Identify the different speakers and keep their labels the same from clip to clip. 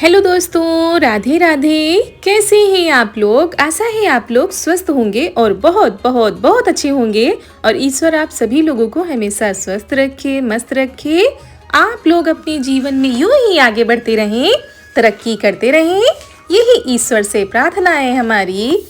Speaker 1: Hello दोस्तों, राधे राधे। कैसे हैं आप लोग? आशा है आप लोग स्वस्थ होंगे और बहुत बहुत बहुत अच्छे होंगे। और ईश्वर आप सभी लोगों को हमेशा स्वस्थ रखे, मस्त रखे। आप लोग अपने जीवन में यूं ही आगे बढ़ते रहें, तरक्की करते रहें, यही ईश्वर से प्रार्थना है हमारी।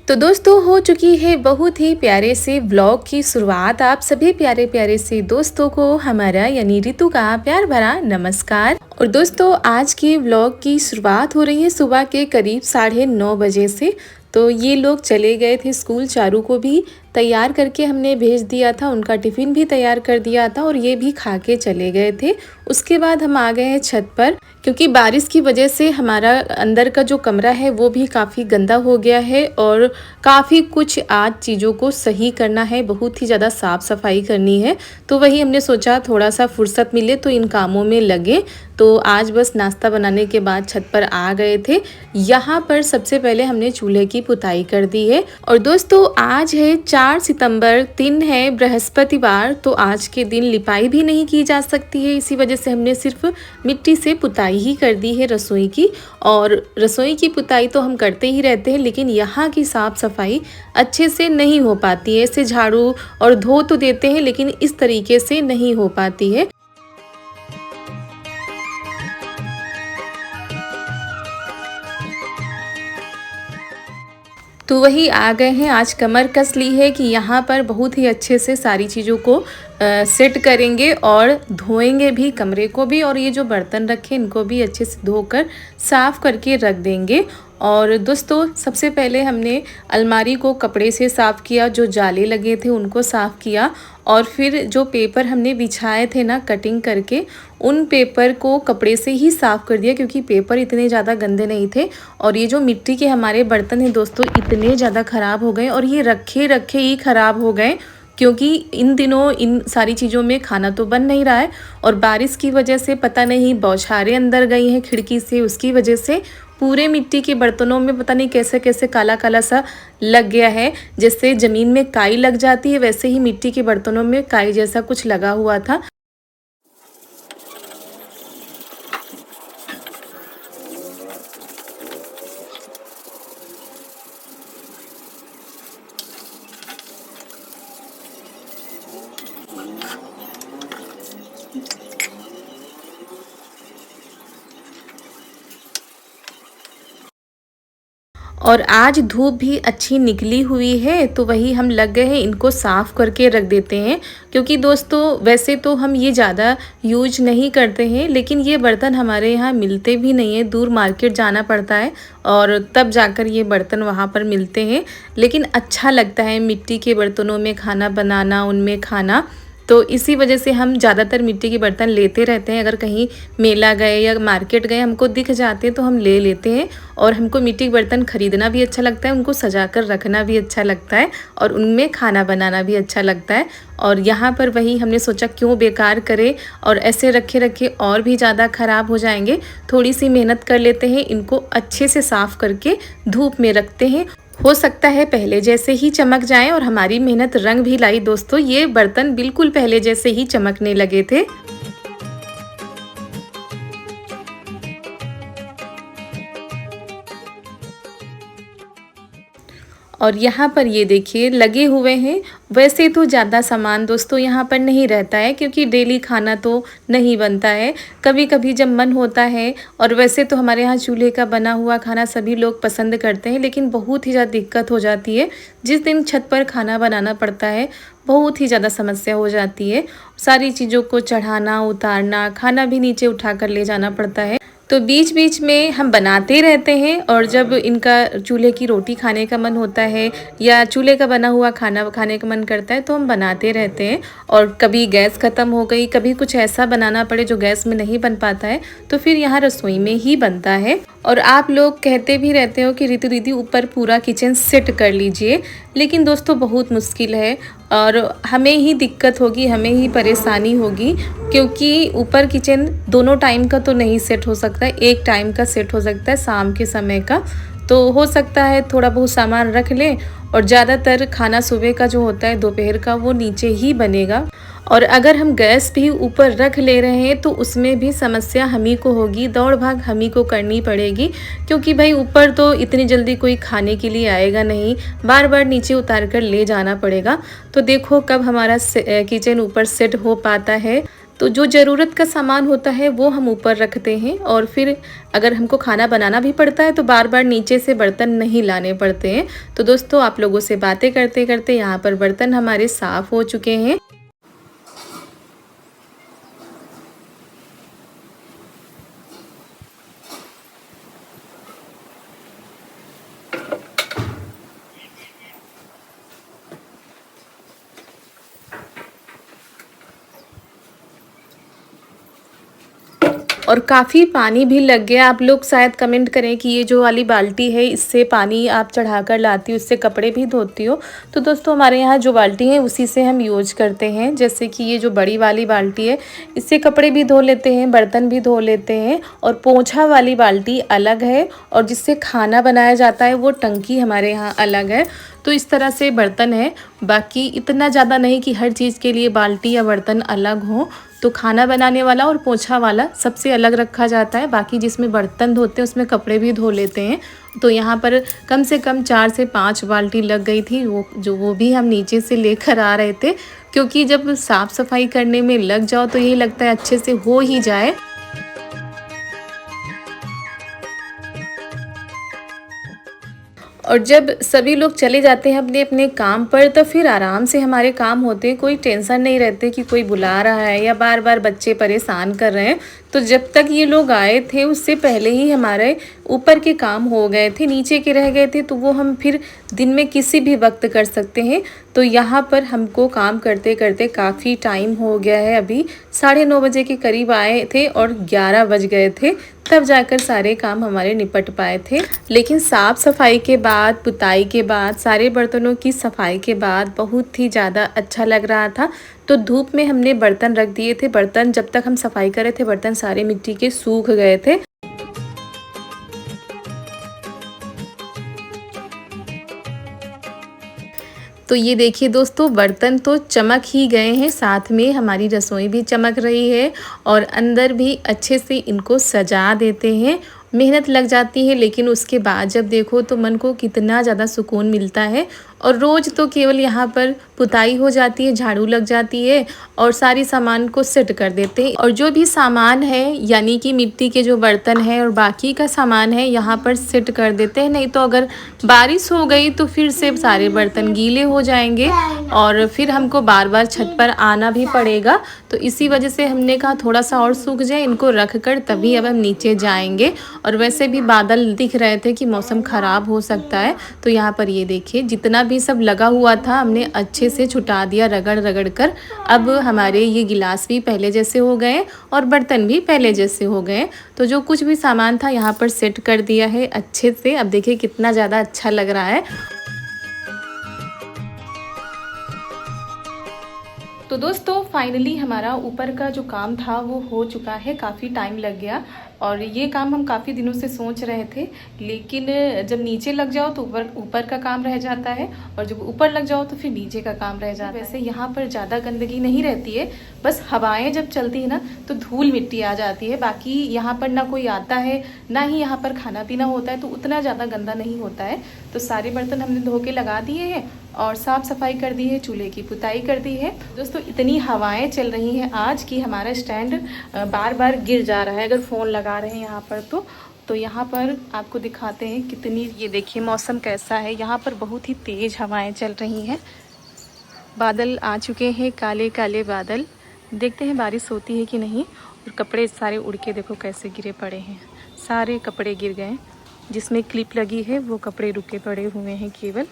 Speaker 1: तो दोस्तों, हो चुकी है बहुत ही प्यारे से व्लॉग की शुरुआत। आप सभी प्यारे प्यारे से दोस्तों को हमारा यानी रितु का प्यार भरा नमस्कार। और दोस्तों, आज की व्लॉग की शुरुआत हो रही है सुबह के करीब 9:30 बजे से। तो ये लोग चले गए थे स्कूल, चारू को भी तैयार करके हमने भेज दिया था, उनका टिफ़िन भी तैयार कर दिया था और ये भी खा के चले गए थे। उसके बाद हम आ गए हैं छत पर, क्योंकि बारिश की वजह से हमारा अंदर का जो कमरा है वो भी काफ़ी गंदा हो गया है और काफ़ी कुछ आज चीज़ों को सही करना है, बहुत ही ज़्यादा साफ़ सफाई करनी है। तो वही हमने सोचा थोड़ा सा फुर्सत मिले तो इन कामों में लगे। तो आज बस नाश्ता बनाने के बाद छत पर आ गए थे। यहाँ पर सबसे पहले हमने चूल्हे की पुताई कर दी है। और दोस्तों, आज है 4 सितंबर, दिन है बृहस्पतिवार। तो आज के दिन लिपाई भी नहीं की जा सकती है, इसी वजह से हमने सिर्फ मिट्टी से पुताई ही कर दी है रसोई की। और रसोई की पुताई तो हम करते ही रहते हैं, लेकिन यहाँ की साफ़ सफाई अच्छे से नहीं हो पाती है। ऐसे झाड़ू और धो तो देते हैं, लेकिन इस तरीके से नहीं हो पाती है। तो वही आ गए हैं, आज कमर कस ली है कि यहाँ पर बहुत ही अच्छे से सारी चीज़ों को सेट करेंगे और धोएंगे भी कमरे को भी, और ये जो बर्तन रखे इनको भी अच्छे से धोकर साफ़ करके रख देंगे। और दोस्तों, सबसे पहले हमने अलमारी को कपड़े से साफ़ किया, जो जाले लगे थे उनको साफ़ किया। और फिर जो पेपर हमने बिछाए थे ना कटिंग करके, उन पेपर को कपड़े से ही साफ़ कर दिया, क्योंकि पेपर इतने ज़्यादा गंदे नहीं थे। और ये जो मिट्टी के हमारे बर्तन हैं दोस्तों, इतने ज़्यादा ख़राब हो गए और ये रखे रखे ही ख़राब हो गए, क्योंकि इन दिनों इन सारी चीज़ों में खाना तो बन नहीं रहा है। और बारिश की वजह से पता नहीं बौछारें अंदर गई हैं खिड़की से, उसकी वजह से पूरे मिट्टी के बर्तनों में पता नहीं कैसे कैसे काला काला सा लग गया है। जैसे ज़मीन में काई लग जाती है, वैसे ही मिट्टी के बर्तनों में काई जैसा कुछ लगा हुआ था। और आज धूप भी अच्छी निकली हुई है, तो वही हम लग गए हैं इनको साफ़ करके रख देते हैं। क्योंकि दोस्तों, वैसे तो हम ये ज़्यादा यूज नहीं करते हैं, लेकिन ये बर्तन हमारे यहाँ मिलते भी नहीं हैं, दूर मार्केट जाना पड़ता है और तब जाकर ये बर्तन वहाँ पर मिलते हैं। लेकिन अच्छा लगता है मिट्टी के बर्तनों में खाना बनाना, उनमें खाना। तो इसी वजह से हम ज़्यादातर मिट्टी के बर्तन लेते रहते हैं। अगर कहीं मेला गए या मार्केट गए, हमको दिख जाते हैं तो हम ले लेते हैं। और हमको मिट्टी के बर्तन ख़रीदना भी अच्छा लगता है, उनको सजा कर रखना भी अच्छा लगता है और उनमें खाना बनाना भी अच्छा लगता है। और यहाँ पर वही हमने सोचा क्यों बेकार करें, और ऐसे रखे रखे और भी ज़्यादा ख़राब हो जाएंगे। थोड़ी सी मेहनत कर लेते हैं, इनको अच्छे से साफ़ करके धूप में रखते हैं। हो सकता है पहले जैसे ही चमक जाएं, और हमारी मेहनत रंग भी लाई दोस्तों, ये बर्तन बिल्कुल पहले जैसे ही चमकने लगे थे। और यहाँ पर ये देखिए लगे हुए हैं। वैसे तो ज़्यादा सामान दोस्तों यहाँ पर नहीं रहता है, क्योंकि डेली खाना तो नहीं बनता है, कभी कभी जब मन होता है। और वैसे तो हमारे यहाँ चूल्हे का बना हुआ खाना सभी लोग पसंद करते हैं, लेकिन बहुत ही ज़्यादा दिक्कत हो जाती है जिस दिन छत पर खाना बनाना पड़ता है। बहुत ही ज़्यादा समस्या हो जाती है, सारी चीज़ों को चढ़ाना, उतारना, खाना भी नीचे उठा कर ले जाना पड़ता है। तो बीच बीच में हम बनाते रहते हैं, और जब इनका चूल्हे की रोटी खाने का मन होता है या चूल्हे का बना हुआ खाना खाने का मन करता है, तो हम बनाते रहते हैं। और कभी गैस ख़त्म हो गई, कभी कुछ ऐसा बनाना पड़े जो गैस में नहीं बन पाता है, तो फिर यहाँ रसोई में ही बनता है। और आप लोग कहते भी रहते हो कि रितु दीदी ऊपर पूरा किचन सेट कर लीजिए, लेकिन दोस्तों बहुत मुश्किल है। और हमें ही दिक्कत होगी, हमें ही परेशानी होगी, क्योंकि ऊपर किचन दोनों टाइम का तो नहीं सेट हो सकता है, एक टाइम का सेट हो सकता है शाम के समय का। तो हो सकता है थोड़ा बहुत सामान रख लें और ज़्यादातर खाना सुबह का जो होता है दोपहर का वो नीचे ही बनेगा। और अगर हम गैस भी ऊपर रख ले रहे हैं तो उसमें भी समस्या हम ही को होगी, दौड़ भाग हम ही को करनी पड़ेगी, क्योंकि भाई ऊपर तो इतनी जल्दी कोई खाने के लिए आएगा नहीं, बार बार नीचे उतार कर ले जाना पड़ेगा। तो देखो कब हमारा किचन ऊपर सेट हो पाता है। तो जो ज़रूरत का सामान होता है वो हम ऊपर रखते हैं, और फिर अगर हमको खाना बनाना भी पड़ता है तो बार बार नीचे से बर्तन नहीं लाने पड़ते हैं। तो दोस्तों आप लोगों से बातें करते करते यहाँ पर बर्तन हमारे साफ़ हो चुके हैं। और काफ़ी पानी भी लग गया। आप लोग शायद कमेंट करें कि ये जो वाली बाल्टी है इससे पानी आप चढ़ा कर लाती हो, इससे कपड़े भी धोती हो। तो दोस्तों हमारे यहाँ जो बाल्टी है उसी से हम यूज करते हैं। जैसे कि ये जो बड़ी वाली बाल्टी है इससे कपड़े भी धो लेते हैं, बर्तन भी धो लेते हैं। और पोंछा वाली बाल्टी अलग है, और जिससे खाना बनाया जाता है वो टंकी हमारे यहाँ अलग है। तो इस तरह से बर्तन है, बाकी इतना ज़्यादा नहीं कि हर चीज़ के लिए बाल्टी या बर्तन अलग हो। तो खाना बनाने वाला और पोंछा वाला सबसे अलग रखा जाता है, बाकी जिसमें बर्तन धोते हैं उसमें कपड़े भी धो लेते हैं। तो यहाँ पर कम से कम 4 से 5 बाल्टी लग गई थी, वो भी हम नीचे से लेकर आ रहे थे, क्योंकि जब साफ़ सफाई करने में लग जाओ तो यही लगता है अच्छे से हो ही जाए। और जब सभी लोग चले जाते हैं अपने अपने काम पर तो फिर आराम से हमारे काम होते हैं, कोई टेंशन नहीं रहते कि कोई बुला रहा है या बार बार बच्चे परेशान कर रहे हैं। तो जब तक ये लोग आए थे उससे पहले ही हमारे ऊपर के काम हो गए थे, नीचे के रह गए थे तो वो हम फिर दिन में किसी भी वक्त कर सकते हैं। तो यहाँ पर हमको काम करते करते काफ़ी टाइम हो गया है, अभी 9:30 बजे के करीब आए थे और 11 बज गए थे, तब जाकर सारे काम हमारे निपट पाए थे। लेकिन साफ़ सफाई के बाद, पुताई के बाद, सारे बर्तनों की सफाई के बाद बहुत ही ज़्यादा अच्छा लग रहा था। तो धूप में हमने बर्तन रख दिए थे, बर्तन जब तक हम सफाई कर रहे थे बर्तन सारे मिट्टी के सूख गए थे। तो ये देखिए दोस्तों बर्तन तो चमक ही गए हैं, साथ में हमारी रसोई भी चमक रही है और अंदर भी अच्छे से इनको सजा देते हैं। मेहनत लग जाती है लेकिन उसके बाद जब देखो तो मन को कितना ज़्यादा सुकून मिलता है। और रोज़ तो केवल यहाँ पर पुताई हो जाती है, झाड़ू लग जाती है और सारी सामान को सेट कर देते हैं। और जो भी सामान है यानी कि मिट्टी के जो बर्तन है और बाकी का सामान है यहाँ पर सेट कर देते हैं, नहीं तो अगर बारिश हो गई तो फिर से सारे बर्तन गीले हो जाएंगे और फिर हमको बार बार छत पर आना भी पड़ेगा। तो इसी वजह से हमने कहा थोड़ा सा और सूख जाए इनको रख कर तभी अब हम नीचे जाएंगे। और वैसे भी बादल दिख रहे थे कि मौसम ख़राब हो सकता है। तो यहाँ पर ये देखिए जितना भी सब लगा हुआ था हमने अच्छे से छुटा दिया रगड़ रगड़ कर। अब हमारे ये गिलास भी पहले जैसे हो गए और बर्तन भी पहले जैसे हो गए। तो जो कुछ भी सामान था यहाँ पर सेट कर दिया है अच्छे से। अब देखिए कितना ज़्यादा अच्छा लग रहा है। तो दोस्तों फाइनली हमारा ऊपर का जो काम था वो हो चुका है, काफ़ी टाइम लग गया और ये काम हम काफ़ी दिनों से सोच रहे थे, लेकिन जब नीचे लग जाओ तो ऊपर का काम रह जाता है और जब ऊपर लग जाओ तो फिर नीचे का काम रह जाता है। वैसे यहाँ पर ज़्यादा गंदगी नहीं रहती है, बस हवाएं जब चलती है ना तो धूल मिट्टी आ जाती है। बाकी यहाँ पर ना कोई आता है ना ही यहाँ पर खाना पीना होता है, तो उतना ज़्यादा गंदा नहीं होता है। तो सारे बर्तन हमने धो के लगा दिए हैं और साफ़ सफाई कर दी है, चूल्हे की पुताई कर दी है। दोस्तों इतनी हवाएं चल रही हैं आज कि हमारा स्टैंड बार बार गिर जा रहा है अगर फ़ोन लगा रहे हैं यहाँ पर तो यहाँ पर आपको दिखाते हैं कितनी, ये देखिए मौसम कैसा है। यहाँ पर बहुत ही तेज़ हवाएं चल रही हैं, बादल आ चुके हैं, काले काले बादल। देखते हैं बारिश होती है कि नहीं। और कपड़े सारे उड़ के देखो कैसे गिरे पड़े हैं, सारे कपड़े गिर गए। जिसमें क्लिप लगी है वो कपड़े रुके पड़े हुए हैं केवल।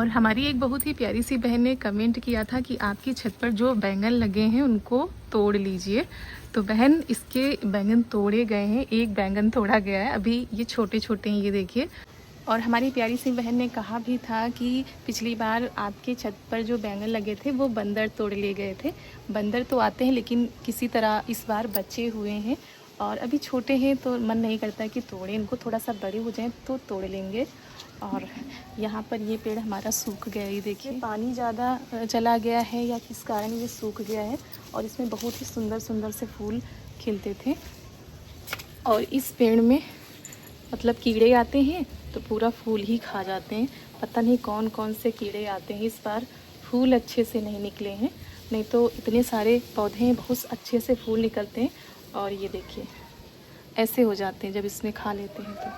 Speaker 1: और हमारी एक बहुत ही प्यारी सी बहन ने कमेंट किया था कि आपकी छत पर जो बैंगन लगे हैं उनको तोड़ लीजिए। तो बहन इसके बैंगन तोड़े गए हैं, एक बैंगन तोड़ा गया है, अभी ये छोटे छोटे हैं, ये देखिए। और हमारी प्यारी सी बहन ने कहा भी था कि पिछली बार आपके छत पर जो बैंगन लगे थे वो बंदर तोड़ ले गए थे। बंदर तो आते हैं लेकिन किसी तरह इस बार बचे हुए हैं और अभी छोटे हैं तो मन नहीं करता कि तोड़ें इनको, थोड़ा सा बड़े हो जाएं तो तोड़ लेंगे। और यहाँ पर ये पेड़ हमारा सूख गया, ये देखिए पानी ज़्यादा चला गया है या किस कारण ये सूख गया है। और इसमें बहुत ही सुंदर सुंदर से फूल खिलते थे और इस पेड़ में मतलब कीड़े आते हैं तो पूरा फूल ही खा जाते हैं। पता नहीं कौन कौन से कीड़े आते हैं, इस बार फूल अच्छे से नहीं निकले हैं, नहीं तो इतने सारे पौधे हैं बहुत अच्छे से फूल निकलते हैं। और ये देखिए ऐसे हो जाते हैं जब इसमें खा लेते हैं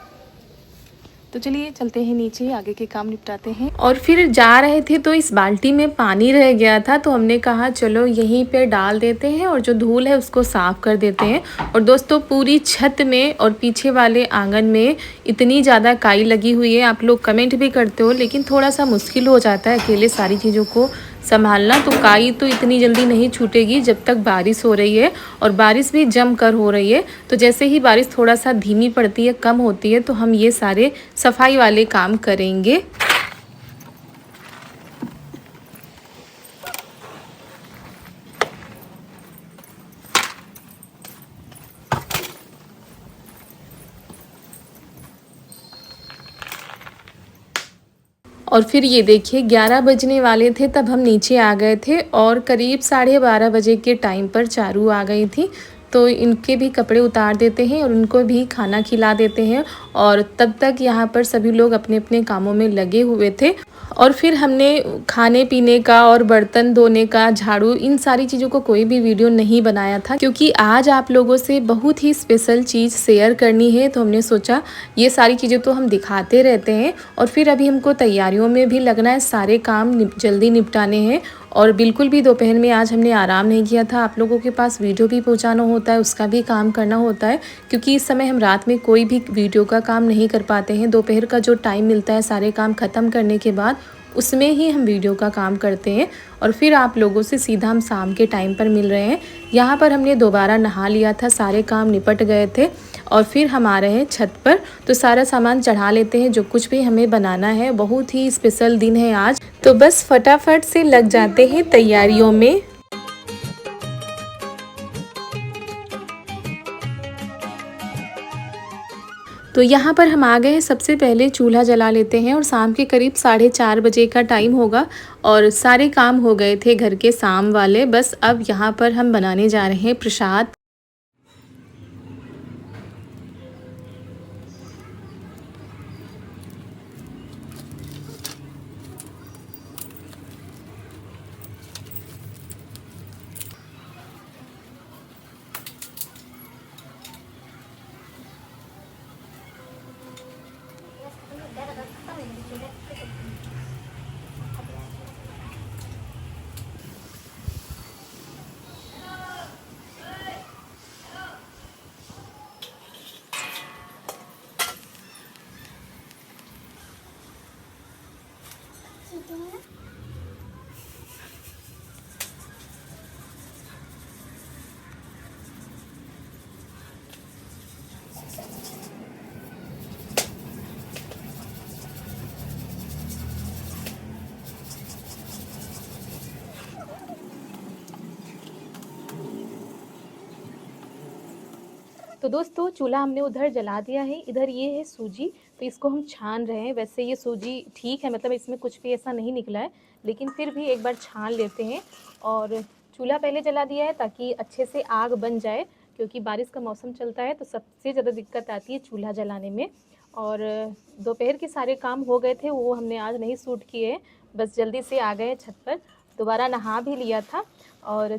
Speaker 1: तो चलिए चलते हैं नीचे, आगे के काम निपटाते हैं। और फिर जा रहे थे तो इस बाल्टी में पानी रह गया था तो हमने कहा चलो यहीं पे डाल देते हैं और जो धूल है उसको साफ़ कर देते हैं। और दोस्तों पूरी छत में और पीछे वाले आंगन में इतनी ज़्यादा काई लगी हुई है, आप लोग कमेंट भी करते हो लेकिन थोड़ा सा मुश्किल हो जाता है अकेले सारी चीज़ों को संभालना। तो काई तो इतनी जल्दी नहीं छूटेगी जब तक बारिश हो रही है और बारिश भी जम कर हो रही है। तो जैसे ही बारिश थोड़ा सा धीमी पड़ती है, कम होती है, तो हम ये सारे सफाई वाले काम करेंगे। और फिर ये देखिए 11 बजने वाले थे तब हम नीचे आ गए थे और करीब 12:30 बजे के टाइम पर चारू आ गई थी। तो इनके भी कपड़े उतार देते हैं और उनको भी खाना खिला देते हैं और तब तक यहाँ पर सभी लोग अपने अपने कामों में लगे हुए थे। और फिर हमने खाने पीने का और बर्तन धोने का, झाड़ू, इन सारी चीज़ों को कोई भी वीडियो नहीं बनाया था क्योंकि आज आप लोगों से बहुत ही स्पेशल चीज़ शेयर करनी है। तो हमने सोचा ये सारी चीज़ें तो हम दिखाते रहते हैं और फिर अभी हमको तैयारियों में भी लगना है, सारे काम जल्दी निपटाने हैं। और बिल्कुल भी दोपहर में आज हमने आराम नहीं किया था, आप लोगों के पास वीडियो भी पहुंचाना होता है, उसका भी काम करना होता है क्योंकि इस समय हम रात में कोई भी वीडियो का काम नहीं कर पाते हैं। दोपहर का जो टाइम मिलता है सारे काम ख़त्म करने के बाद उसमें ही हम वीडियो का काम करते हैं और फिर आप लोगों से सीधा हम शाम के टाइम पर मिल रहे हैं। यहाँ पर हमने दोबारा नहा लिया था, सारे काम निपट गए थे और फिर हम आ रहे हैं छत पर। तो सारा सामान चढ़ा लेते हैं जो कुछ भी हमें बनाना है, बहुत ही स्पेशल दिन है आज, तो बस फटाफट से लग जाते हैं तैयारियों में। तो यहाँ पर हम आ गए हैं, सबसे पहले चूल्हा जला लेते हैं और शाम के करीब 4:30 बजे का टाइम होगा और सारे काम हो गए थे घर के शाम वाले। बस अब यहाँ पर हम बनाने जा रहे हैं प्रसाद। तो दोस्तों चूल्हा हमने उधर जला दिया है, इधर ये है सूजी, तो इसको हम छान रहे हैं। वैसे ये सूजी ठीक है, मतलब इसमें कुछ भी ऐसा नहीं निकला है, लेकिन फिर भी एक बार छान लेते हैं। और चूल्हा पहले जला दिया है ताकि अच्छे से आग बन जाए, क्योंकि बारिश का मौसम चलता है तो सबसे ज़्यादा दिक्कत आती है चूल्हा जलाने में। और दोपहर के सारे काम हो गए थे, वो हमने आज नहीं शूट किए, बस जल्दी से आ गए छत पर। दोबारा नहा भी लिया था और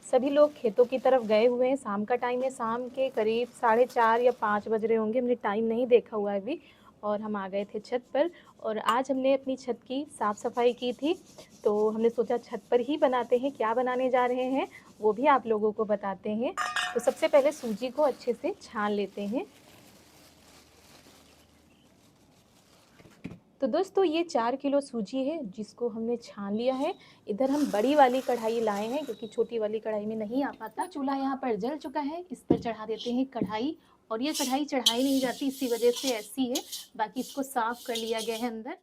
Speaker 1: सभी लोग खेतों की तरफ गए हुए हैं। शाम का टाइम है, शाम के करीब 4:30 या 5 बज रहे होंगे, हमने टाइम नहीं देखा हुआ है अभी। और हम आ गए थे छत पर और आज हमने अपनी छत की साफ़ सफाई की थी, तो हमने सोचा छत पर ही बनाते हैं। क्या बनाने जा रहे हैं वो भी आप लोगों को बताते हैं। तो सबसे पहले सूजी को अच्छे से छान लेते हैं। तो दोस्तों ये 4 किलो सूजी है जिसको हमने छान लिया है। इधर हम बड़ी वाली कढ़ाई लाए हैं क्योंकि छोटी वाली कढ़ाई में नहीं आ पाता। चूल्हा यहाँ पर जल चुका है, इस पर चढ़ा देते हैं कढ़ाई। और ये कढ़ाई चढ़ाई नहीं जाती, इसी वजह से ऐसी है। बाकी इसको साफ कर लिया गया है अंदर।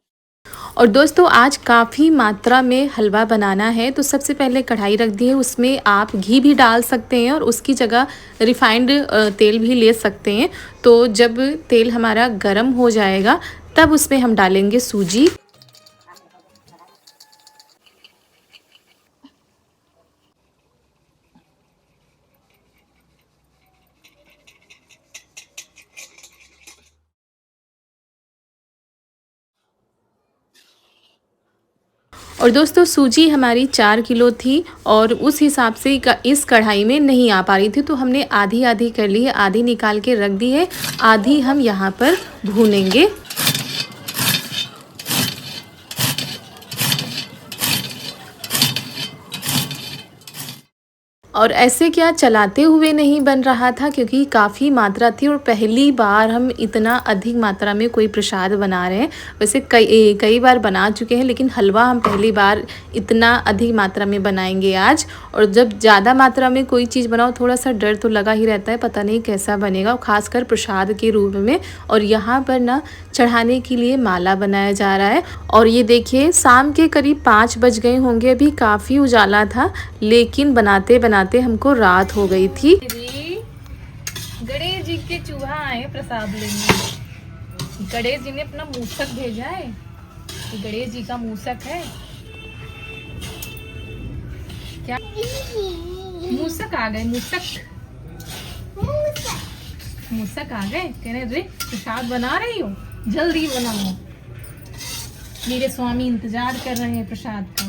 Speaker 1: और दोस्तों आज काफ़ी मात्रा में हलवा बनाना है, तो सबसे पहले कढ़ाई रख दी है, उसमें आप घी भी डाल सकते हैं और उसकी जगह रिफाइंड तेल भी ले सकते हैं। तो जब तेल हमारा गर्म हो जाएगा तब उसमें हम डालेंगे सूजी। और दोस्तों सूजी हमारी 4 किलो थी और उस हिसाब से इस कढ़ाई में नहीं आ पा रही थी, तो हमने आधी आधी कर ली है, आधी निकाल के रख दी है, आधी हम यहाँ पर भूनेंगे। और ऐसे क्या चलाते हुए नहीं बन रहा था क्योंकि काफ़ी मात्रा थी और पहली बार हम इतना अधिक मात्रा में कोई प्रसाद बना रहे हैं। वैसे कई बार बना चुके हैं, लेकिन हलवा हम पहली बार इतना अधिक मात्रा में बनाएंगे आज। और जब ज़्यादा मात्रा में कोई चीज़ बनाओ थोड़ा सा डर तो लगा ही रहता है, पता नहीं कैसा बनेगा, और ख़ासकर प्रसाद के रूप में। और यहाँ पर ना चढ़ाने के लिए माला बनाया जा रहा है। और ये देखिए शाम के करीब 5 बज गए होंगे, अभी काफ़ी उजाला था, लेकिन बनाते बनाते हमको रात हो गई थी। गणेश जी के चूहा आए प्रसाद लेने। गणेश जी ने अपना मूसक भेजा है, गणेश जी का मूसक है क्या? मूसक आ गए, मूसक आ गए। कह रहे रे प्रसाद बना रही हो, जल्दी बनाओ, मेरे स्वामी इंतजार कर रहे हैं प्रसाद का,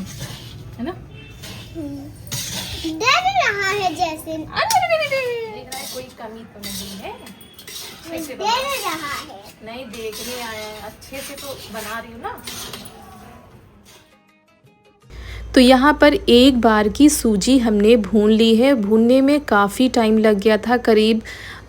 Speaker 1: है ना?
Speaker 2: डर रहा है जैसे।
Speaker 1: देख रहा है कोई कमी तो नहीं है,
Speaker 2: डर रहा है।
Speaker 1: नहीं देखने आया है, अच्छे से तो बना रही हूँ ना। तो यहाँ पर एक बार की सूजी हमने भून ली है। भूनने में काफ़ी टाइम लग गया था, करीब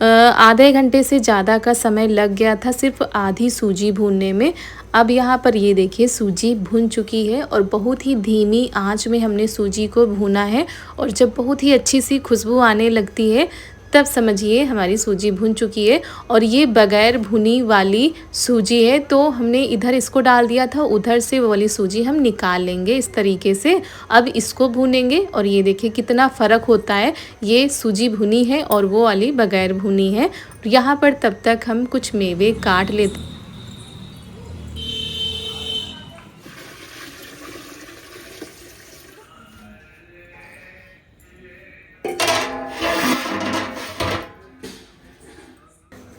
Speaker 1: आधे घंटे से ज़्यादा का समय लग गया था सिर्फ आधी सूजी भूनने में। अब यहाँ पर ये देखिए सूजी भून चुकी है और बहुत ही धीमी आंच में हमने सूजी को भूना है। और जब बहुत ही अच्छी सी खुशबू आने लगती है तब समझिए हमारी सूजी भुन चुकी है। और ये बगैर भुनी वाली सूजी है, तो हमने इधर इसको डाल दिया था, उधर से वो वाली सूजी हम निकाल लेंगे इस तरीके से। अब इसको भूनेंगे और ये देखिए कितना फ़र्क होता है, ये सूजी भुनी है और वो वाली बगैर भुनी है। यहाँ पर तब तक हम कुछ मेवे काट लेते।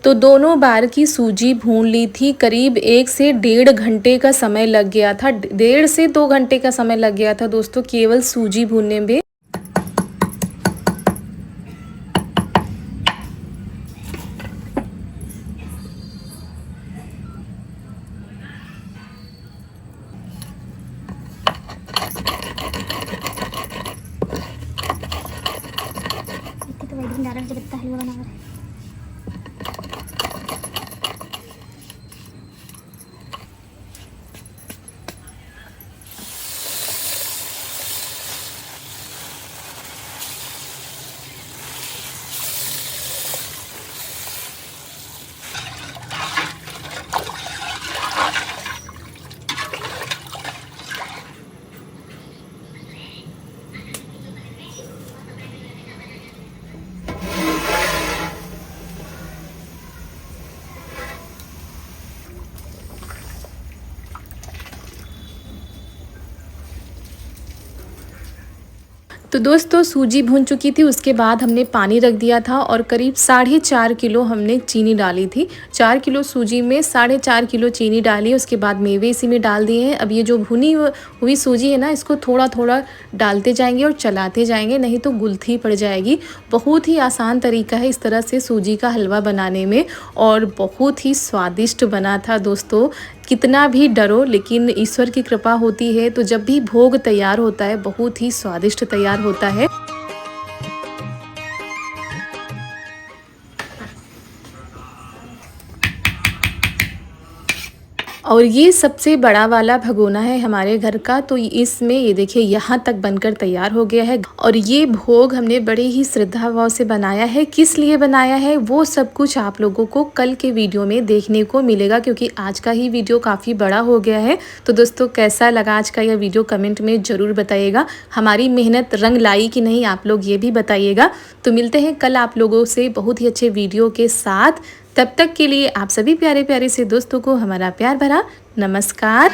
Speaker 1: तो दोनों बार की सूजी भून ली थी, करीब 1 से 1.5 घंटे का समय लग गया था, 1.5 से 2 घंटे का समय लग गया था दोस्तों केवल सूजी भूनने में।
Speaker 2: तो वेडिंग डाला जब इतना हलवा बना रहा है।
Speaker 1: तो दोस्तों सूजी भून चुकी थी, उसके बाद हमने पानी रख दिया था और करीब 4.5 किलो हमने चीनी डाली थी। 4 किलो सूजी में 4.5 किलो चीनी डाली, उसके बाद मेवे इसी में डाल दिए हैं। अब ये जो भुनी हुई सूजी है ना, इसको थोड़ा थोड़ा डालते जाएंगे और चलाते जाएंगे, नहीं तो गुलथी पड़ जाएगी। बहुत ही आसान तरीका है इस तरह से सूजी का हलवा बनाने में और बहुत ही स्वादिष्ट बना था दोस्तों। कितना भी डरो लेकिन ईश्वर की कृपा होती है, तो जब भी भोग तैयार होता है बहुत ही स्वादिष्ट तैयार होता है। और ये सबसे बड़ा वाला भगोना है हमारे घर का, तो इसमें ये देखिए यहाँ तक बनकर तैयार हो गया है। और ये भोग हमने बड़े ही श्रद्धा भाव से बनाया है। किस लिए बनाया है वो सब कुछ आप लोगों को कल के वीडियो में देखने को मिलेगा, क्योंकि आज का ही वीडियो काफ़ी बड़ा हो गया है। तो दोस्तों कैसा लगा आज का यह वीडियो कमेंट में ज़रूर बताइएगा। हमारी मेहनत रंग लाई कि नहीं आप लोग ये भी बताइएगा। तो मिलते हैं कल आप लोगों से बहुत ही अच्छे वीडियो के साथ। तब तक के लिए आप सभी प्यारे प्यारे से दोस्तों को हमारा प्यार भरा नमस्कार।